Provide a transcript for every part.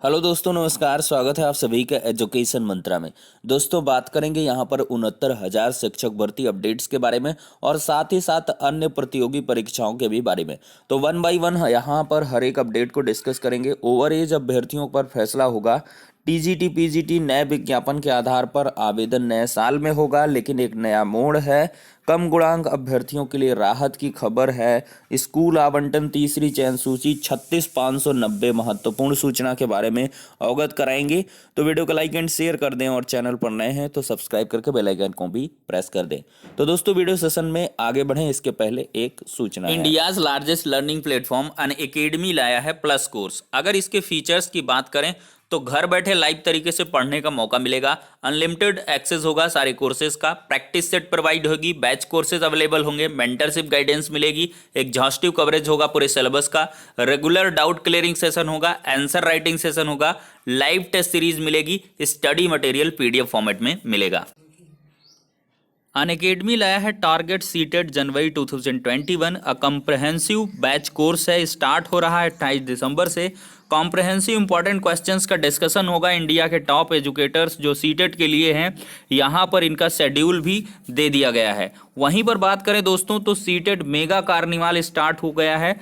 Hello दोस्तों, नमस्कार। स्वागत है आप सभी का एजुकेशन मंत्रा में। दोस्तों, बात करेंगे यहाँ पर 69,000 शिक्षक भर्ती अपडेट्स के बारे में और साथ ही साथ अन्य प्रतियोगी परीक्षाओं के भी बारे में। तो वन बाय वन यहाँ पर हर एक अपडेट को डिस्कस करेंगे। ओवर एज अभ्यर्थियों पर फैसला होगा। टीजीटी पीजीटी नए विज्ञापन के आधार पर आवेदन नए साल में होगा, लेकिन एक नया मोड़ है। कम गुणांक अभ्यर्थियों के लिए राहत की खबर है। स्कूल आवंटन तीसरी चयन सूची 36,590 महत्वपूर्ण सूचना के बारे में अवगत कराएंगे। तो वीडियो को लाइक एंड शेयर कर दें और चैनल पर नए हैं तो सब्सक्राइब करके बेल आइकन को भी प्रेस कर दें। तो दोस्तों, वीडियो सेशन में आगे बढ़ें इसके पहले एक सूचना है। India's largest learning platform Unacademy लाया है प्लस कोर्स। अगर इसके फीचर्स की बात करें तो घर बैठे लाइव तरीके से पढ़ने का मौका मिलेगा। अनलिमिटेड एक्सेस होगा सारे कोर्सेज का। प्रैक्टिस सेट प्रोवाइड होगी। बैच कोर्सेज अवेलेबल होंगे। मेंटरशिप गाइडेंस मिलेगी। एग्जॉस्टिव कवरेज होगा पूरे सिलेबस का। रेगुलर डाउट क्लियरिंग सेशन होगा। आंसर राइटिंग सेशन होगा। लाइव टेस्ट सीरीज मिलेगी। स्टडी मटेरियल पीडीएफ फॉर्मेट में मिलेगा। अनअकैडमी लाया है टारगेट सीटेड जनवरी 2021। अ कॉम्प्रहेंसिव बैच कोर्स है। स्टार्ट हो रहा है 28 दिसंबर से। कॉम्प्रहेंसिव इंपॉर्टेंट क्वेश्चंस का डिस्कशन होगा। इंडिया के टॉप एजुकेटर्स जो सीटेड के लिए हैं, यहाँ पर इनका शेड्यूल भी दे दिया गया है। वहीं पर बात करें दोस्तों तो सीटेड मेगा कार्निवाल स्टार्ट हो गया है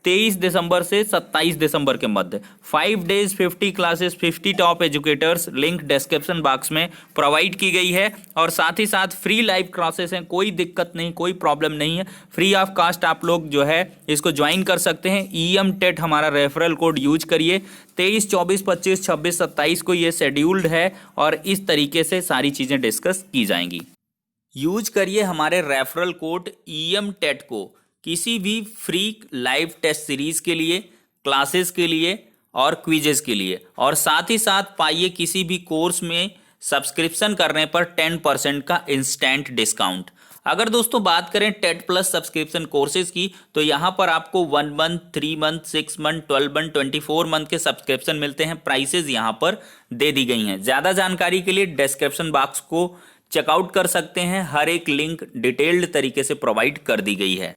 23 दिसंबर से 27 दिसंबर के मध्य। 5 days 50 classes 50 top educators, link description box में प्रोवाइड की गई है। और साथ ही साथ फ्री लाइव क्लासेस हैं। कोई दिक्कत नहीं, कोई प्रॉब्लम नहीं है। फ्री ऑफ कास्ट आप लोग जो है इसको ज्वाइन कर सकते हैं। EM टेट हमारा रेफरल कोड यूज करिए। 23, 24, 25, 26, 27 को ये शेड्यूल्ड है और इस तरीके से सारी चीज़ें डिस्कस की जाएंगी। यूज करिए हमारे रेफरल कोड EM टेट को किसी भी फ्री लाइव टेस्ट सीरीज के लिए, क्लासेस के लिए और क्विजेस के लिए। और साथ ही साथ पाइए किसी भी कोर्स में सब्सक्रिप्शन करने पर 10% का इंस्टेंट डिस्काउंट। अगर दोस्तों बात करें टेट प्लस सब्सक्रिप्शन कोर्सेज की तो यहाँ पर आपको 1 month, 3 month, 6 month, 12 month, 24 month के सब्सक्रिप्शन मिलते हैं। प्राइसेज यहाँ पर दे दी गई हैं। ज़्यादा जानकारी के लिए डिस्क्रिप्शन बॉक्स को चेकआउट कर सकते हैं। हर एक लिंक डिटेल्ड तरीके से प्रोवाइड कर दी गई है।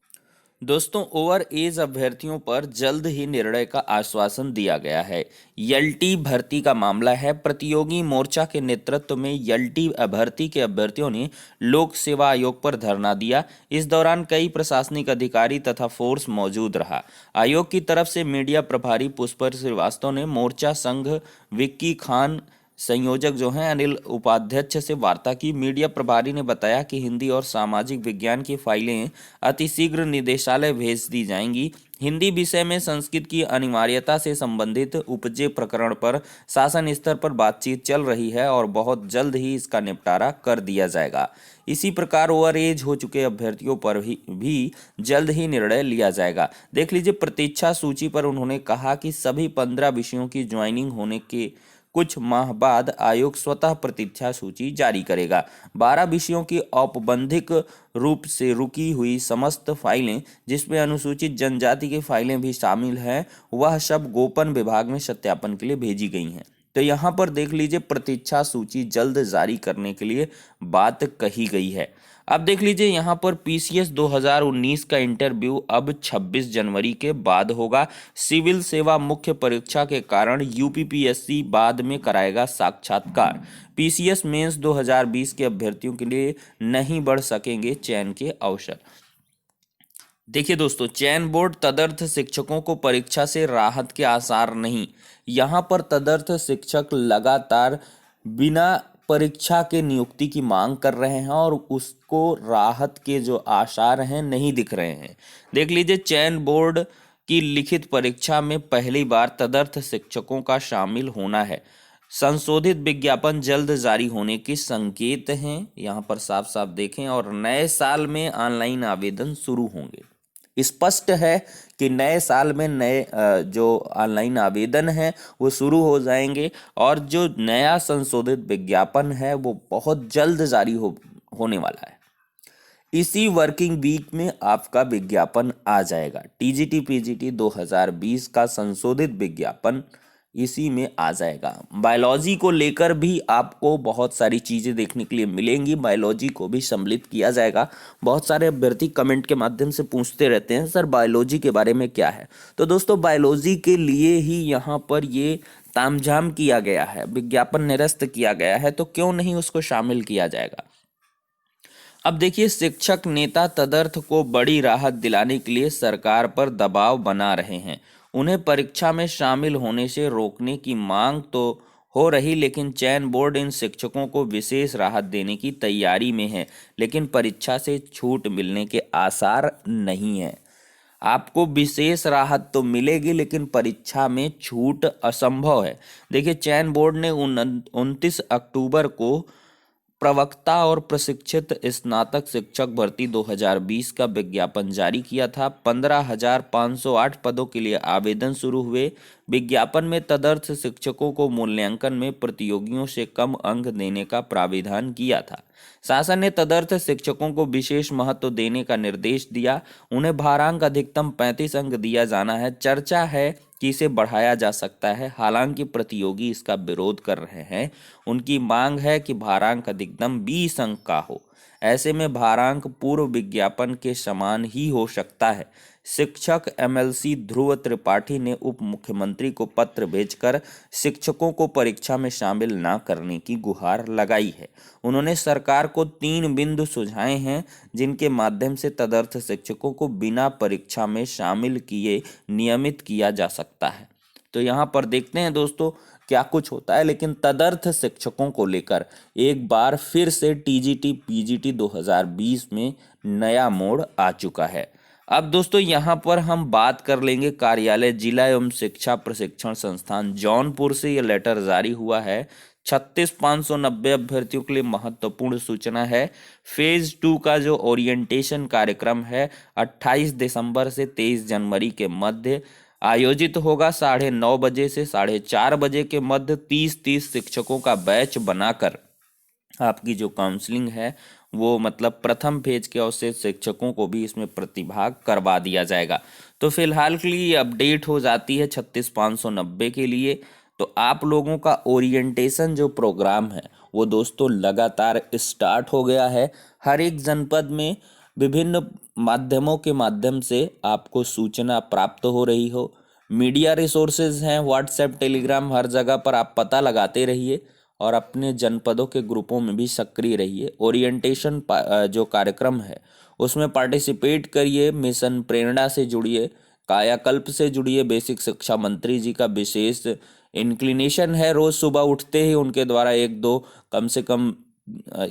दोस्तों, ओवर एज अभ्यर्थियों पर जल्द ही निर्णय का आश्वासन दिया गया है। यलटी भर्ती का मामला है। प्रतियोगी मोर्चा के नेतृत्व में यलटी भर्ती के अभ्यर्थियों ने लोक सेवा आयोग पर धरना दिया। इस दौरान कई प्रशासनिक अधिकारी तथा फोर्स मौजूद रहा। आयोग की तरफ से मीडिया प्रभारी पुष्पर श्रीवास्तव ने मोर्चा संघ विक्की खान, संयोजक जो हैं अनिल उपाध्यक्ष से वार्ता की। मीडिया प्रभारी ने बताया कि हिंदी और सामाजिक विज्ञान की फाइलें अतिशीघ्र निदेशालय भेज दी जाएंगी। हिंदी विषय में संस्कृत की अनिवार्यता से संबंधित उपजे प्रकरण पर शासन स्तर पर बातचीत चल रही है और बहुत जल्द ही इसका निपटारा कर दिया जाएगा। इसी प्रकार ओवर एज हो चुके अभ्यर्थियों पर भी जल्द ही निर्णय लिया जाएगा। देख लीजिए, प्रतीक्षा सूची पर उन्होंने कहा कि सभी 15 विषयों की ज्वाइनिंग होने के कुछ माह बाद आयोग स्वतः प्रतीक्षा सूची जारी करेगा। 12 विषयों की औपबंधिक रूप से रुकी हुई समस्त फाइलें, जिसमें अनुसूचित जनजाति की फाइलें भी शामिल हैं, वह सब गोपन विभाग में सत्यापन के लिए भेजी गई हैं। तो यहाँ पर देख लीजिए, प्रतीक्षा सूची जल्द जारी करने के लिए बात कही गई है। अब देख लीजिए, यहाँ पर PCS 2019 का इंटरव्यू अब 26 जनवरी के बाद होगा। सिविल सेवा मुख्य परीक्षा के कारण UPPSC बाद में कराएगा साक्षात्कार। PCS मेंस 2020 के अभ्यर्थियों के लिए नहीं बढ़ सकेंगे चयन के अवसर। देखिए दोस्तों, चयन बोर्ड तदर्थ शिक्षकों को परीक्षा से राहत के आसार नहीं। यहाँ पर तदर्थ शिक्षक लगातार बिना परीक्षा के नियुक्ति की मांग कर रहे हैं और उसको राहत के जो आसार हैं नहीं दिख रहे हैं। देख लीजिए, चयन बोर्ड की लिखित परीक्षा में पहली बार तदर्थ शिक्षकों का शामिल होना है। संशोधित विज्ञापन जल्द जारी होने के संकेत हैं, यहाँ पर साफ साफ देखें। और नए साल में ऑनलाइन आवेदन शुरू होंगे। स्पष्ट है कि नए साल में नए जो ऑनलाइन आवेदन है वो शुरू हो जाएंगे और जो नया संशोधित विज्ञापन है वो बहुत जल्द जारी होने वाला है। इसी वर्किंग वीक में आपका विज्ञापन आ जाएगा। TGT PGT 2020 का संशोधित विज्ञापन इसी में आ जाएगा। बायोलॉजी को लेकर भी आपको बहुत सारी चीज़ें देखने के लिए मिलेंगी, बायोलॉजी को भी सम्मिलित किया जाएगा। बहुत सारे अभ्यर्थी कमेंट के माध्यम से पूछते रहते हैं सर बायोलॉजी के बारे में क्या है, तो दोस्तों बायोलॉजी के लिए ही यहाँ पर ये तामझाम किया गया है, विज्ञापन निरस्त किया गया है, तो क्यों नहीं उसको शामिल किया जाएगा। अब देखिए, शिक्षक नेता तदर्थ को बड़ी राहत दिलाने के लिए सरकार पर दबाव बना रहे हैं। उन्हें परीक्षा में शामिल होने से रोकने की मांग तो हो रही, लेकिन चयन बोर्ड इन शिक्षकों को विशेष राहत देने की तैयारी में है, लेकिन परीक्षा से छूट मिलने के आसार नहीं है। आपको विशेष राहत तो मिलेगी, लेकिन परीक्षा में छूट असंभव है। देखिए, चयन बोर्ड ने 29 अक्टूबर को प्रवक्ता और प्रशिक्षित स्नातक शिक्षक भर्ती 2020 का विज्ञापन जारी किया था। 15,508 पदों के लिए आवेदन शुरू हुए। विज्ञापन में तदर्थ शिक्षकों को मूल्यांकन में प्रतियोगियों से कम अंक देने का प्राविधान किया था। शासन ने तदर्थ शिक्षकों को विशेष महत्व देने का निर्देश दिया। उन्हें भारांक अधिकतम 35 अंक दिया जाना है। चर्चा है कि इसे बढ़ाया जा सकता है, हालांकि प्रतियोगी इसका विरोध कर रहे हैं। उनकी मांग है कि भारांक अधिकतम 20 अंक का हो। ऐसे में भारांक पूर्व विज्ञापन के समान ही हो सकता है। शिक्षक एमएलसी ध्रुव त्रिपाठी ने उप मुख्यमंत्री को पत्र भेजकर शिक्षकों को परीक्षा में शामिल न करने की गुहार लगाई है। उन्होंने सरकार को 3 बिंदु सुझाए हैं, जिनके माध्यम से तदर्थ शिक्षकों को बिना परीक्षा में शामिल किए नियमित किया जा सकता है। तो यहाँ पर देखते हैं दोस्तों क्या कुछ होता है, लेकिन तदर्थ शिक्षकों को लेकर एक बार फिर से टीजीटी पीजीटी 2020 में नया मोड़ आ चुका है। अब दोस्तों यहाँ पर हम बात कर लेंगे कार्यालय जिला एवं शिक्षा प्रशिक्षण संस्थान जौनपुर से। यह लेटर जारी हुआ है। 36,590 अभ्यर्थियों के लिए महत्वपूर्ण सूचना है। फेज 2 का जो ओरिएंटेशन कार्यक्रम है 28 दिसंबर से 23 जनवरी के मध्य आयोजित होगा। 9:30 बजे से 4:30 बजे के मध्य 30 शिक्षकों का बैच बनाकर आपकी जो काउंसलिंग है वो मतलब प्रथम फेज के अवसर शिक्षकों को भी इसमें प्रतिभाग करवा दिया जाएगा। तो फिलहाल के लिए ये अपडेट हो जाती है 36,590 के लिए। तो आप लोगों का ओरिएंटेशन जो प्रोग्राम है वो दोस्तों लगातार स्टार्ट हो गया है। हर एक जनपद में विभिन्न माध्यमों के माध्यम से आपको सूचना प्राप्त हो रही हो। मीडिया रिसोर्सेज हैं, व्हाट्सएप टेलीग्राम, हर जगह पर आप पता लगाते रहिए और अपने जनपदों के ग्रुपों में भी सक्रिय रहिए। ओरिएंटेशन जो कार्यक्रम है उसमें पार्टिसिपेट करिए। मिशन प्रेरणा से जुड़िए, कायाकल्प से जुड़िए। बेसिक शिक्षा मंत्री जी का विशेष इंक्लिनेशन है, रोज सुबह उठते ही उनके द्वारा 1-2 कम से कम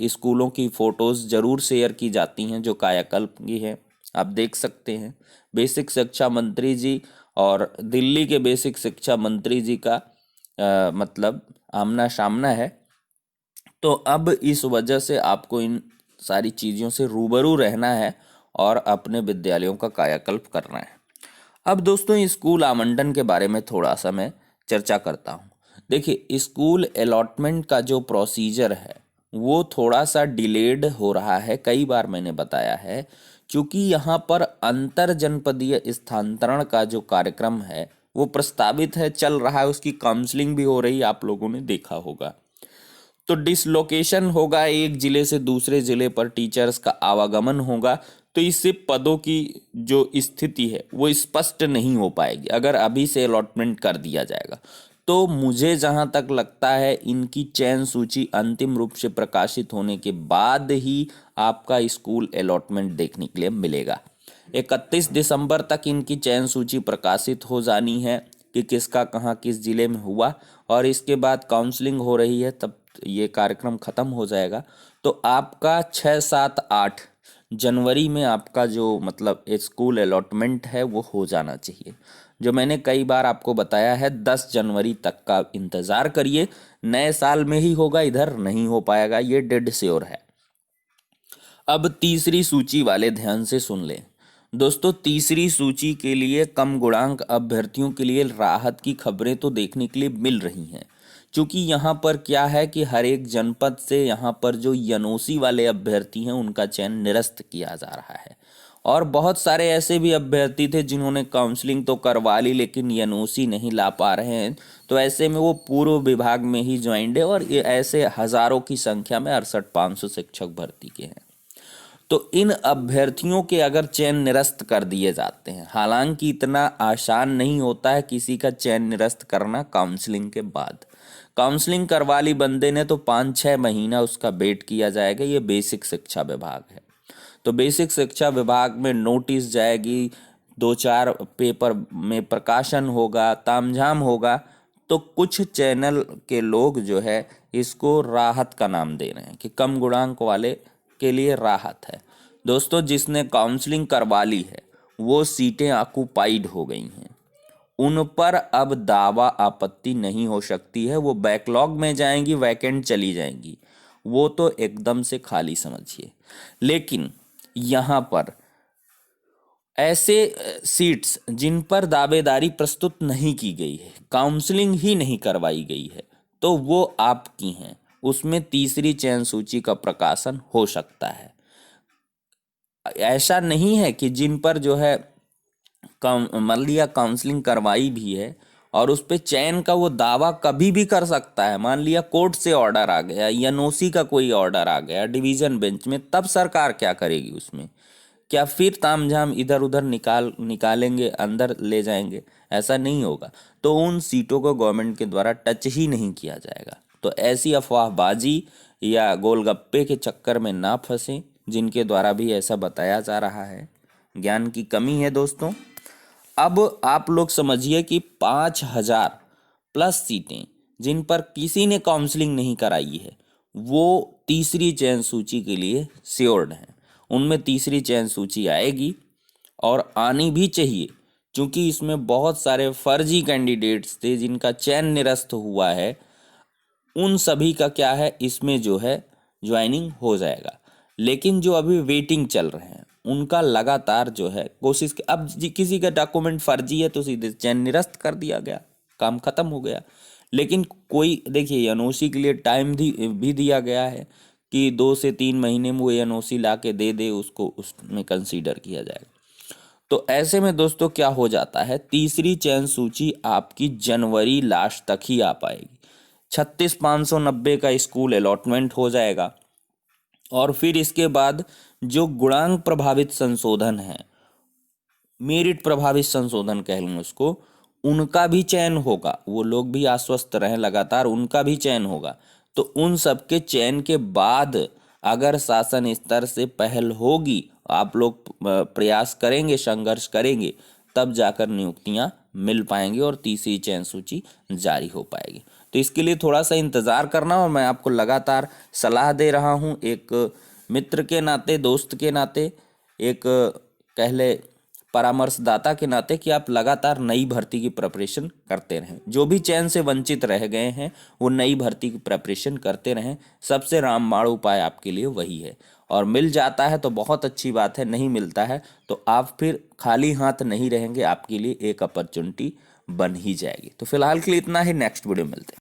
स्कूलों की फोटोज जरूर शेयर की जाती हैं जो कायाकल्प की हैं, आप देख सकते हैं। बेसिक शिक्षा मंत्री जी और दिल्ली के बेसिक शिक्षा मंत्री जी का मतलब आमना सामना है। तो अब इस वजह से आपको इन सारी चीज़ों से रूबरू रहना है और अपने विद्यालयों का कायाकल्प करना है। अब दोस्तों स्कूल आवंटन के बारे में थोड़ा सा मैं चर्चा करता हूँ। देखिए, स्कूल अलॉटमेंट का जो प्रोसीजर है वो थोड़ा सा डिलेड हो रहा है। कई बार मैंने बताया है, क्योंकि यहाँ पर अंतर जनपदीय स्थानांतरण का जो कार्यक्रम है वो प्रस्तावित है, चल रहा है, उसकी काउंसलिंग भी हो रही है, आप लोगों ने देखा होगा। तो डिसलोकेशन होगा, एक जिले से दूसरे जिले पर टीचर्स का आवागमन होगा, तो इससे पदों की जो स्थिति है वो स्पष्ट नहीं हो पाएगी अगर अभी से अलॉटमेंट कर दिया जाएगा। तो मुझे जहां तक लगता है इनकी चयन सूची अंतिम रूप से प्रकाशित होने के बाद ही आपका स्कूल अलॉटमेंट देखने के लिए मिलेगा। 31 दिसंबर तक इनकी चयन सूची प्रकाशित हो जानी है कि किसका कहाँ किस जिले में हुआ, और इसके बाद काउंसलिंग हो रही है, तब ये कार्यक्रम खत्म हो जाएगा। तो आपका 6, 7, 8 जनवरी में आपका जो मतलब स्कूल अलॉटमेंट है वो हो जाना चाहिए। जो मैंने कई बार आपको बताया है 10 जनवरी तक का इंतज़ार करिए। नए साल में ही होगा, इधर नहीं हो पाएगा, ये डेड श्योर है। अब तीसरी सूची वाले ध्यान से सुन लें दोस्तों। तीसरी सूची के लिए कम गुणांक अभ्यर्थियों के लिए राहत की खबरें तो देखने के लिए मिल रही हैं, क्योंकि यहाँ पर क्या है कि हर एक जनपद से यहाँ पर जो एनओसी वाले अभ्यर्थी हैं उनका चयन निरस्त किया जा रहा है और बहुत सारे ऐसे भी अभ्यर्थी थे जिन्होंने काउंसलिंग तो करवा ली लेकिन एनओसी नहीं ला पा रहे हैं, तो ऐसे में वो पूर्व विभाग में ही ज्वाइंड है और ये ऐसे हजारों की संख्या में 68,500 शिक्षक भर्ती के हैं। तो इन अभ्यर्थियों के अगर चयन निरस्त कर दिए जाते हैं, हालांकि इतना आसान नहीं होता है किसी का चयन निरस्त करना काउंसलिंग के बाद। काउंसलिंग करवा ली बंदे ने तो 5-6 महीना उसका वेट किया जाएगा। ये बेसिक शिक्षा विभाग है, तो बेसिक शिक्षा विभाग में नोटिस जाएगी, 2-4 पेपर में प्रकाशन होगा, तामझाम होगा, तो कुछ चैनल के लोग जो है इसको राहत का नाम दे रहे हैं कि कम गुणांक वाले के लिए राहत है। दोस्तों, जिसने काउंसलिंग करवा ली है वो सीटें ऑक्युपाइड हो गई हैं, उन पर अब दावा आपत्ति नहीं हो सकती है, वो बैकलॉग में जाएंगी, वैकेंट चली जाएंगी, वो तो एकदम से खाली समझिए। लेकिन यहाँ पर ऐसे सीट्स जिन पर दावेदारी प्रस्तुत नहीं की गई है, काउंसलिंग ही नहीं करवाई गई है, तो वो आपकी हैं, उसमें तीसरी चयन सूची का प्रकाशन हो सकता है। ऐसा नहीं है कि जिन पर जो है मान लिया काउंसलिंग करवाई भी है और उस पे चयन का वो दावा कभी भी कर सकता है। मान लिया कोर्ट से ऑर्डर आ गया या एनओसी का कोई ऑर्डर आ गया डिवीजन बेंच में, तब सरकार क्या करेगी उसमें? क्या फिर तामझाम इधर उधर निकालेंगे, अंदर ले जाएंगे? ऐसा नहीं होगा। तो उन सीटों को गवर्नमेंट के द्वारा टच ही नहीं किया जाएगा। तो ऐसी अफवाहबाजी या गोलगप्पे के चक्कर में ना फंसें जिनके द्वारा भी ऐसा बताया जा रहा है। ज्ञान की कमी है दोस्तों। अब आप लोग समझिए कि 5,000 प्लस सीटें जिन पर किसी ने काउंसलिंग नहीं कराई है वो तीसरी चयन सूची के लिए श्योर्ड हैं। उनमें तीसरी चयन सूची आएगी और आनी भी चाहिए, क्योंकि इसमें बहुत सारे फर्जी कैंडिडेट्स थे जिनका चयन निरस्त हुआ है। उन सभी का क्या है, इसमें जो है ज्वाइनिंग हो जाएगा। लेकिन जो अभी वेटिंग चल रहे हैं उनका लगातार जो है कोशिश, अब किसी का डॉक्यूमेंट फर्जी है तो सीधे चयन निरस्त कर दिया गया, काम खत्म हो गया। लेकिन कोई देखिए एनओसी के लिए टाइम भी दिया गया है कि 2 से 3 महीने में वो एनओसी ला के दे दे, उसको उसमें कंसीडर किया जाएगा। तो ऐसे में दोस्तों क्या हो जाता है, तीसरी चयन सूची आपकी जनवरी लास्ट तक ही आ पाएगी। 36,590 का स्कूल अलॉटमेंट हो जाएगा और फिर इसके बाद जो गुणांक प्रभावित संशोधन है, मेरिट प्रभावित संशोधन कह लूँ उसको, उनका भी चयन होगा। वो लोग भी आश्वस्त रहें, लगातार उनका भी चयन होगा। तो उन सब के चयन के बाद अगर शासन स्तर से पहल होगी, आप लोग प्रयास करेंगे, संघर्ष करेंगे, तब जाकर नियुक्तियां मिल पाएंगी और तीसरी चयन सूची जारी हो पाएगी। तो इसके लिए थोड़ा सा इंतज़ार करना, और मैं आपको लगातार सलाह दे रहा हूं, एक मित्र के नाते, दोस्त के नाते, एक कह ले परामर्शदाता के नाते, कि आप लगातार नई भर्ती की प्रिपरेशन करते रहें। जो भी चयन से वंचित रह गए हैं वो नई भर्ती की प्रिपरेशन करते रहें। सबसे रामबाण उपाय आपके लिए वही है। और मिल जाता है तो बहुत अच्छी बात है, नहीं मिलता है तो आप फिर खाली हाथ नहीं रहेंगे, आपके लिए एक अपॉर्चुनिटी बन ही जाएगी। तो फिलहाल के लिए इतना ही, नेक्स्ट वीडियो मिलते हैं।